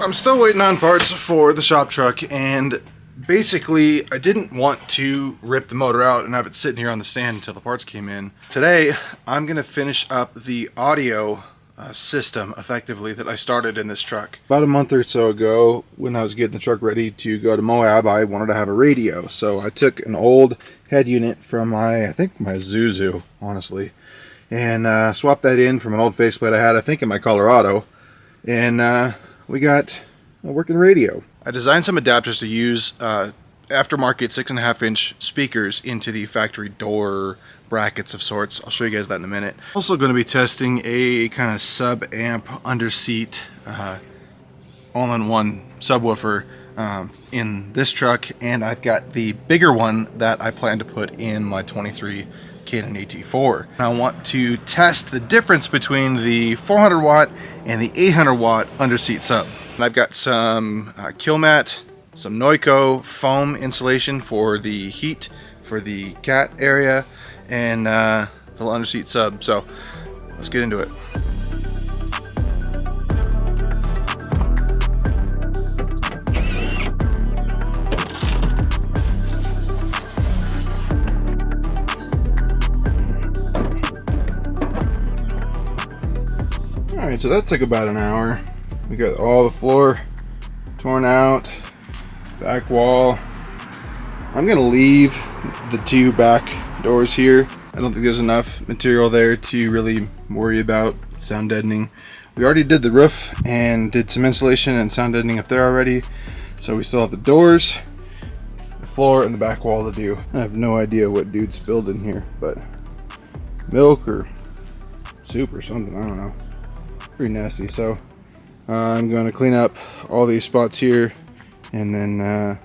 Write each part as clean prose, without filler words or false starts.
I'm still waiting on parts for the shop truck, and basically I didn't want to rip the motor out and have it sitting here on the stand until the parts came in. Today I'm gonna finish up the audio system effectively that I started in this truck. About a month or so ago, when I was getting the truck ready to go to Moab, I wanted to have a radio. So I took an old head unit from I think my SOOOOO, honestly, and swapped that in from an old faceplate I had, I think in my Colorado, and we got a working radio. I designed some adapters to use aftermarket 6.5-inch speakers into the factory door brackets of sorts. I'll show you guys that in a minute. Also going to be testing a kind of sub amp underseat all-in-one subwoofer in this truck, and I've got the bigger one that I plan to put in my 23 Canon AT4. I want to test the difference between the 400 watt and the 800 watt underseat sub. And I've got some killmat, some Noiko foam insulation for the heat for the cat area, and the little underseat sub. So let's get into it. Alright, so that took about an hour. We got all the floor torn out, back wall. I'm gonna leave the two back doors here. I don't think there's enough material there to really worry about sound deadening. We already did the roof and did some insulation and sound deadening up there already, so we still have the doors, the floor, and the back wall to do. I have no idea what dude spilled in here, but milk or soup or something, I don't know. Pretty nasty. So I'm going to clean up all these spots here, and then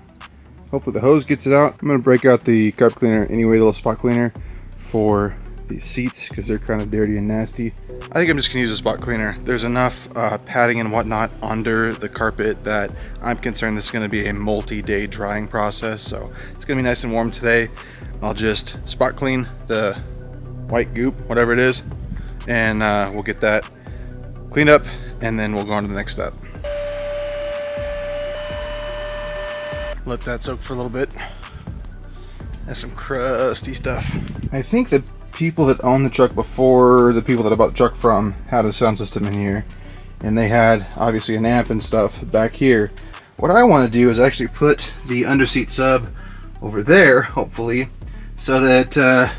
hopefully the hose gets it out. I'm going to break out the carpet cleaner anyway, the little spot cleaner for the seats, because they're kind of dirty and nasty. I think I'm just going to use a spot cleaner. There's enough padding and whatnot under the carpet that I'm concerned this is going to be a multi-day drying process, so it's going to be nice and warm today. I'll just spot clean the white goop, whatever it is, and we'll get that cleaned up, and then we'll go on to the next step. Let that soak for a little bit. That's some crusty stuff. I think the people that owned the truck before the people that I bought the truck from had a sound system in here, and they had obviously an amp and stuff back here. What I want to do is actually put the underseat sub over there, hopefully, so that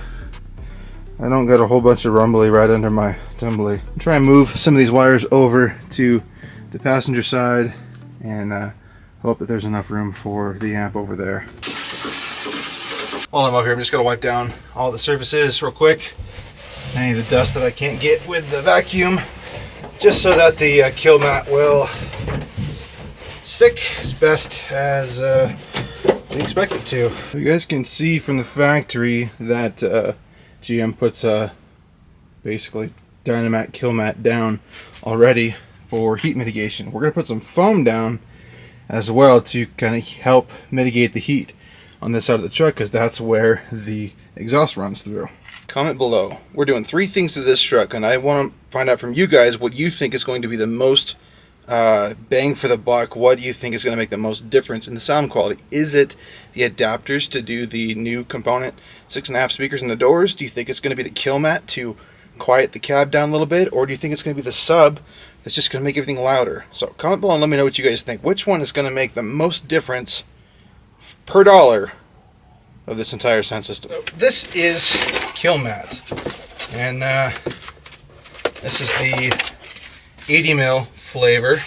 I don't got a whole bunch of rumbly right under my tumbly. Try and move some of these wires over to the passenger side, and hope that there's enough room for the amp over there. While I'm over here, I'm just going to wipe down all the surfaces real quick. Any of the dust that I can't get with the vacuum, just so that the killmat will stick as best as we expect it to. You guys can see from the factory that GM puts basically Dynamat killmat down already for heat mitigation. We're going to put some foam down as well to kind of help mitigate the heat on this side of the truck, because that's where the exhaust runs through. Comment below. We're doing 3 things to this truck, and I want to find out from you guys what you think is going to be the most bang for the buck. What do you think is going to make the most difference in the sound quality? Is it the adapters to do the new component 6.5 speakers in the doors? Do you think it's going to be the killmat to quiet the cab down a little bit, or do you think it's going to be the sub that's just going to make everything louder? So comment below and let me know what you guys think. Which one is going to make the most difference per dollar of this entire sound system? So this is killmat, and this is the 80 mil flavor,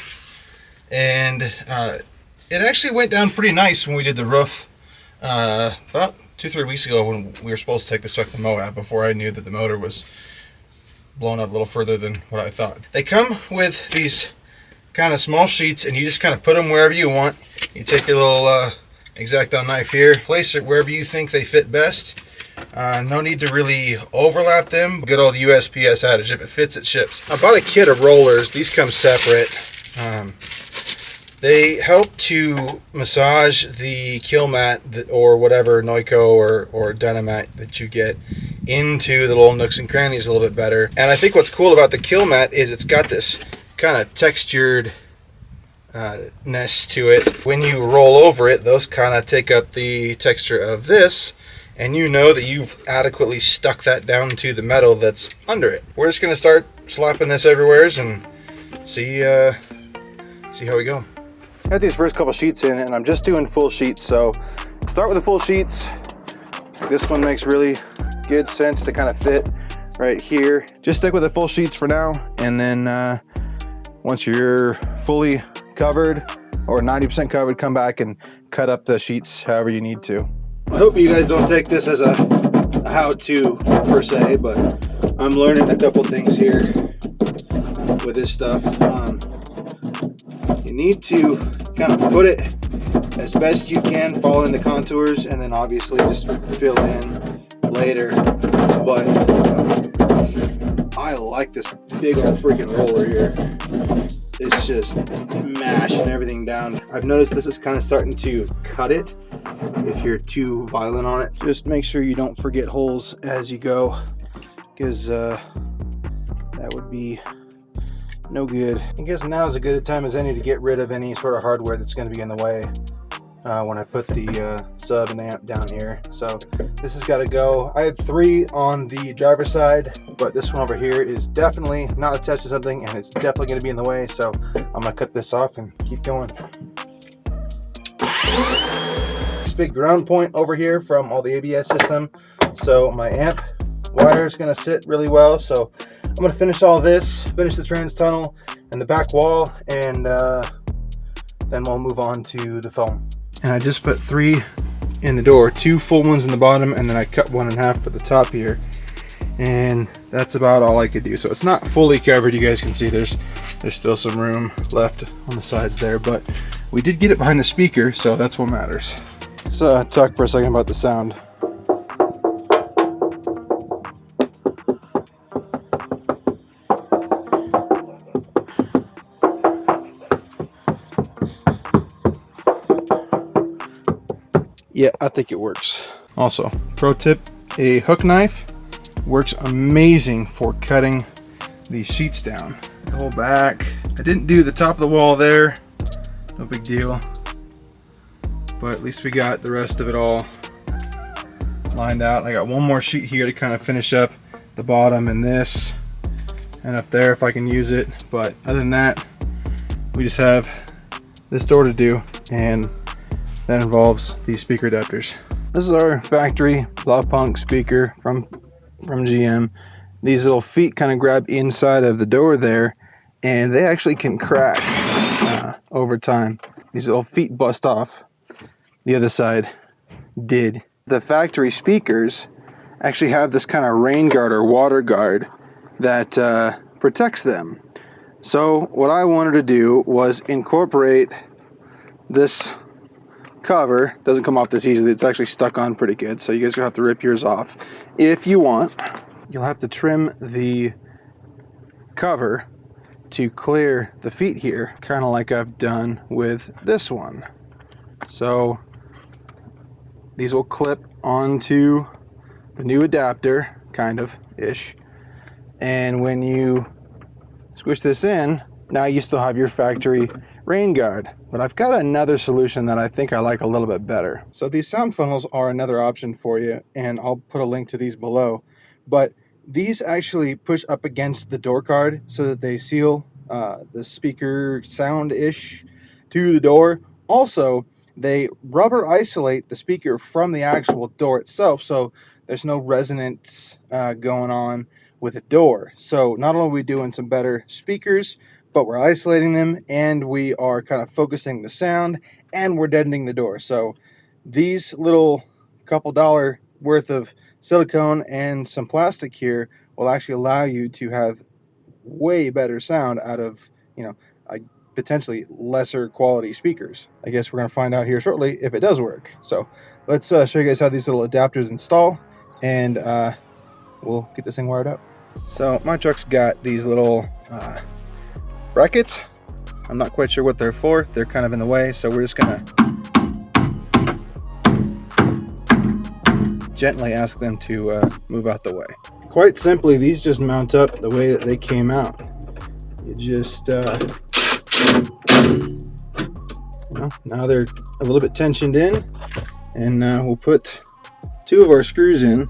and it actually went down pretty nice when we did the roof about 2-3 weeks ago, when we were supposed to take this truck to Moab, before I knew that the motor was blown up a little further than what I thought. They come with these kind of small sheets, and you just kind of put them wherever you want. You take your little X-Acto knife here, place it wherever you think they fit best. No need to really overlap them. Good old USPS adage, if it fits, it ships. I bought a kit of rollers. These come separate. They help to massage the killmat or whatever Noiko or Dynamat that you get into the little nooks and crannies a little bit better. And I think what's cool about the killmat is it's got this kind of textured ness to it. When you roll over it, those kind of take up the texture of this, and you know that you've adequately stuck that down to the metal that's under it. We're just gonna start slapping this everywheres and see how we go. I got these first couple sheets in, and I'm just doing full sheets, so start with the full sheets. This one makes really good sense to kind of fit right here. Just stick with the full sheets for now, and then once you're fully covered or 90% covered, come back and cut up the sheets however you need to. I hope you guys don't take this as a how-to per se, but I'm learning a couple things here with this stuff. You need to kind of put it as best you can, following the contours, and then obviously just fill in later. But I like this big old freaking roller here. It's just mashing everything down. I've noticed this is kind of starting to cut it if you're too violent on it. Just make sure you don't forget holes as you go, because that would be no good. I guess now is as good a time as any to get rid of any sort of hardware that's going to be in the way when I put the sub and amp down here. So this has got to go. I had 3 on the driver's side, but this one over here is definitely not attached to something, and it's definitely going to be in the way. So I'm going to cut this off and keep going. This big ground point over here from all the ABS system. So my amp wire is going to sit really well. So I'm going to finish all this, finish the trans tunnel and the back wall, and then we'll move on to the foam. And I just put 3 in the door, 2 full ones in the bottom, and then I cut 1 in half for the top here. And that's about all I could do. So it's not fully covered. You guys can see there's still some room left on the sides there, but we did get it behind the speaker, so that's what matters. Let's talk for a second about the sound. Yeah, I think it works. Also, pro tip, a hook knife works amazing for cutting these sheets down. The whole back. I didn't do the top of the wall there. No big deal. But at least we got the rest of it all lined out. I got 1 more sheet here to kind of finish up the bottom and this, and up there if I can use it. But other than that, we just have this door to do, and that involves these speaker adapters. This is our factory Love Punk speaker from GM. These little feet kind of grab inside of the door there, and they actually can crack over time. These little feet bust off. The other side did. The factory speakers actually have this kind of rain guard or water guard that protects them. So what I wanted to do was incorporate this cover. Doesn't come off this easily. It's actually stuck on pretty good, so you guys are gonna have to rip yours off if you want. You'll have to trim the cover to clear the feet here, kind of like I've done with this one. So these will clip onto the new adapter, kind of ish, and when you squish this in, now you still have your factory rain guard. But I've got another solution that I think I like a little bit better. So these sound funnels are another option for you, and I'll put a link to these below. But these actually push up against the door card so that they seal the speaker sound-ish to the door. Also, they rubber isolate the speaker from the actual door itself, so there's no resonance going on with the door. So not only are we doing some better speakers, but we're isolating them, and we are kind of focusing the sound, and we're deadening the door. So these little couple $1 worth of silicone and some plastic here will actually allow you to have way better sound out of, potentially lesser quality speakers. I guess we're going to find out here shortly if it does work. So let's show you guys how these little adapters install, and we'll get this thing wired up. So my truck's got these little brackets. I'm not quite sure what they're for. They're kind of in the way, so we're just gonna gently ask them to move out the way. Quite simply, these just mount up the way that they came out. You just Well, now they're a little bit tensioned in, and we'll put 2 of our screws in.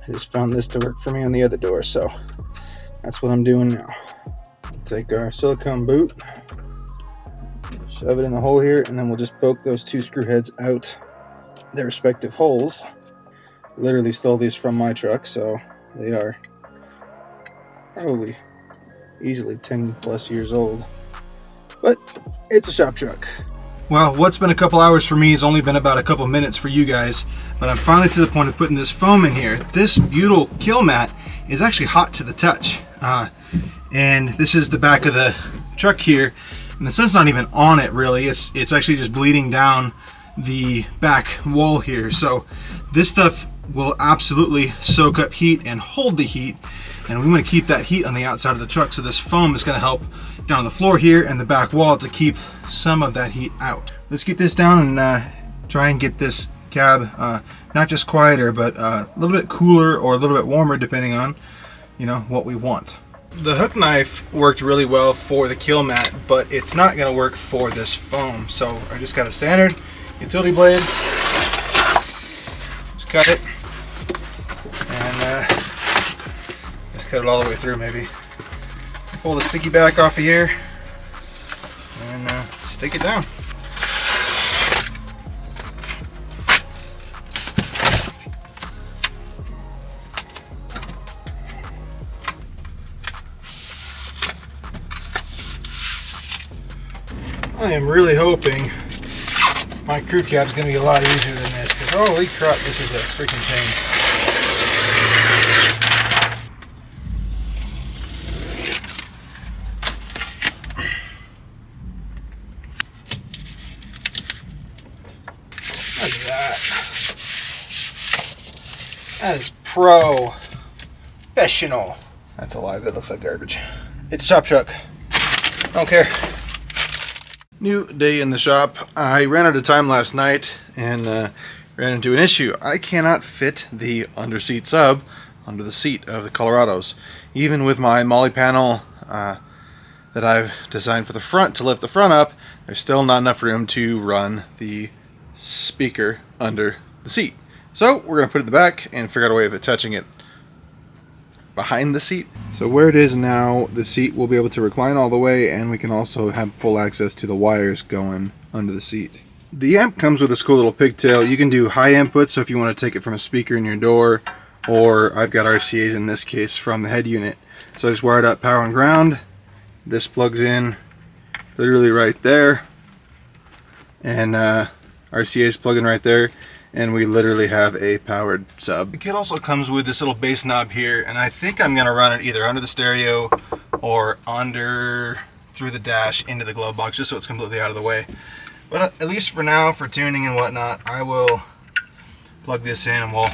I just found this to work for me on the other door, so that's what I'm doing now. Take our silicone boot, shove it in the hole here, and then we'll just poke those 2 screw heads out their respective holes. Literally stole these from my truck, so they are probably easily 10 plus years old, but it's a shop truck. Well, what's been a couple hours for me has only been about a couple minutes for you guys, but I'm finally to the point of putting this foam in here. This beautiful kill mat is actually hot to the touch, and this is the back of the truck here, and the sun's not even on it really. It's actually just bleeding down the back wall here, so this stuff will absolutely soak up heat and hold the heat, and we want to keep that heat on the outside of the truck, so this foam is going to help down on the floor here and the back wall to keep some of that heat out. Let's get this down and try and get this cab not just quieter, but a little bit cooler or a little bit warmer, depending on, you know, what we want. The hook knife worked really well for the kill mat, but it's not going to work for this foam, so I just got a standard utility blade. Just cut it and just cut it all the way through. Maybe pull the sticky back off of here and stick it down. I am really hoping my crew cab is going to be a lot easier than this, because holy crap, this is a freaking pain. Look at that. That is professional. That's a lie, that looks like garbage. It's a shop truck. Don't care. New day in the shop. I ran out of time last night and ran into an issue. I cannot fit the underseat sub under the seat of the Colorados. Even with my Molly panel that I've designed for the front to lift the front up, there's still not enough room to run the speaker under the seat. So we're going to put it in the back and figure out a way of attaching it behind the seat. So where it is now, the seat will be able to recline all the way, and we can also have full access to the wires going under the seat. The amp comes with this cool little pigtail. You can do high input, so if you want to take it from a speaker in your door, or I've got RCAs in this case from the head unit. So I just wired up power and ground. This plugs in literally right there, and RCA's plugging right there, and we literally have a powered sub. The kit also comes with this little bass knob here, and I think I'm going to run it either under the stereo or under through the dash into the glove box, just so it's completely out of the way. But at least for now, for tuning and whatnot, I will plug this in and we'll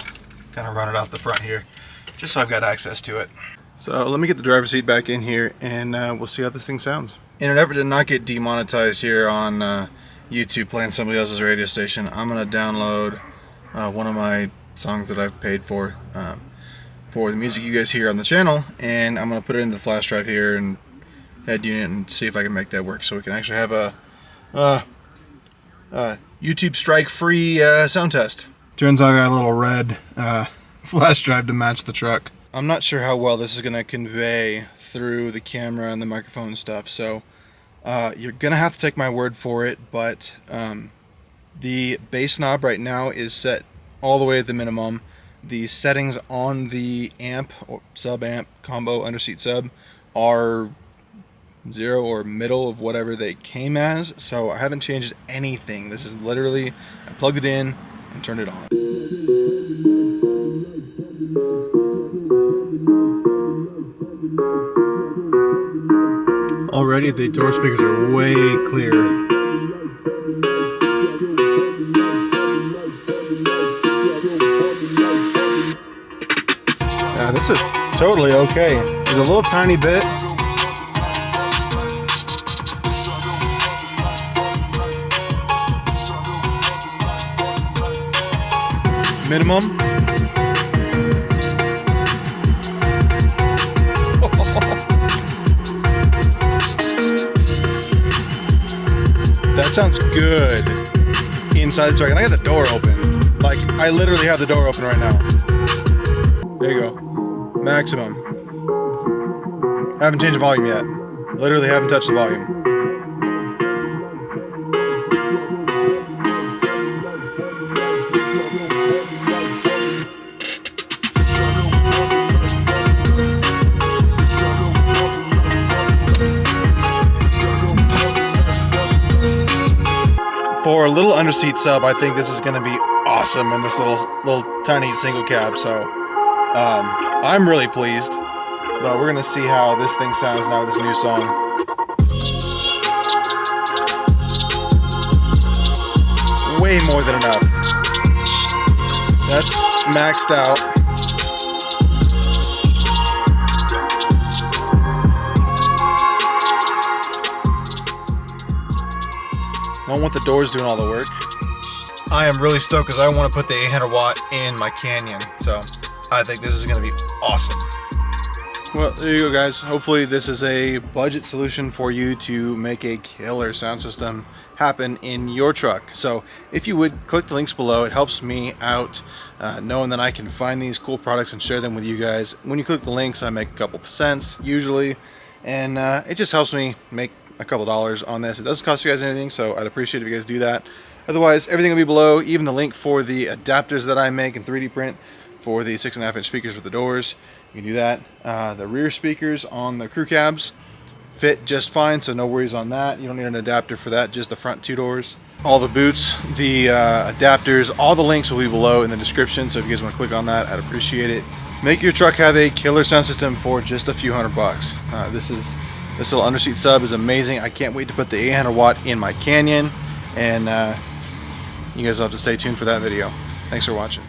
kind of run it out the front here, just so I've got access to it. So let me get the driver's seat back in here, and we'll see how this thing sounds. In an effort to not get demonetized here on YouTube playing somebody else's radio station, I'm going to download one of my songs that I've paid for the music you guys hear on the channel, and I'm going to put it into the flash drive here and head unit and see if I can make that work, so we can actually have a YouTube strike free sound test. Turns out I got a little red flash drive to match the truck. I'm not sure how well this is going to convey through the camera and the microphone and stuff, so you're gonna have to take my word for it, but the bass knob right now is set all the way at the minimum. The settings on the amp or sub amp combo underseat sub are 0 or middle of whatever they came as, so I haven't changed anything. This is literally, I plugged it in and turned it on. Already the door speakers are way clearer. Yeah, this is totally okay. There's a little tiny bit. Minimum. That sounds good inside the truck. And I got the door open. Like, I literally have the door open right now. There you go. Maximum. Haven't changed the volume yet. Literally haven't touched the volume. For a little underseat sub, I think this is going to be awesome in this little tiny single cab. So I'm really pleased. But we're going to see how this thing sounds now with this new song. Way more than enough. That's maxed out. I don't want the doors doing all the work. I am really stoked because I want to put the 800 watt in my Canyon. So I think this is going to be awesome. Well, there you go, guys. Hopefully this is a budget solution for you to make a killer sound system happen in your truck. So if you would click the links below, it helps me out knowing that I can find these cool products and share them with you guys. When you click the links, I make a couple cents usually, and it just helps me make a couple dollars on this. It doesn't cost you guys anything, so I'd appreciate if you guys do that. Otherwise, everything will be below, even the link for the adapters that I make in 3D print for the 6.5-inch speakers with the doors. You can do that. The rear speakers on the crew cabs fit just fine, so no worries on that. You don't need an adapter for that, just the front two doors. All the boots, the adapters, all the links will be below in the description, so if you guys want to click on that, I'd appreciate it. Make your truck have a killer sound system for just a few $100. This little underseat sub is amazing. I can't wait to put the 800 watt in my Canyon, and you guys will have to stay tuned for that video. Thanks for watching.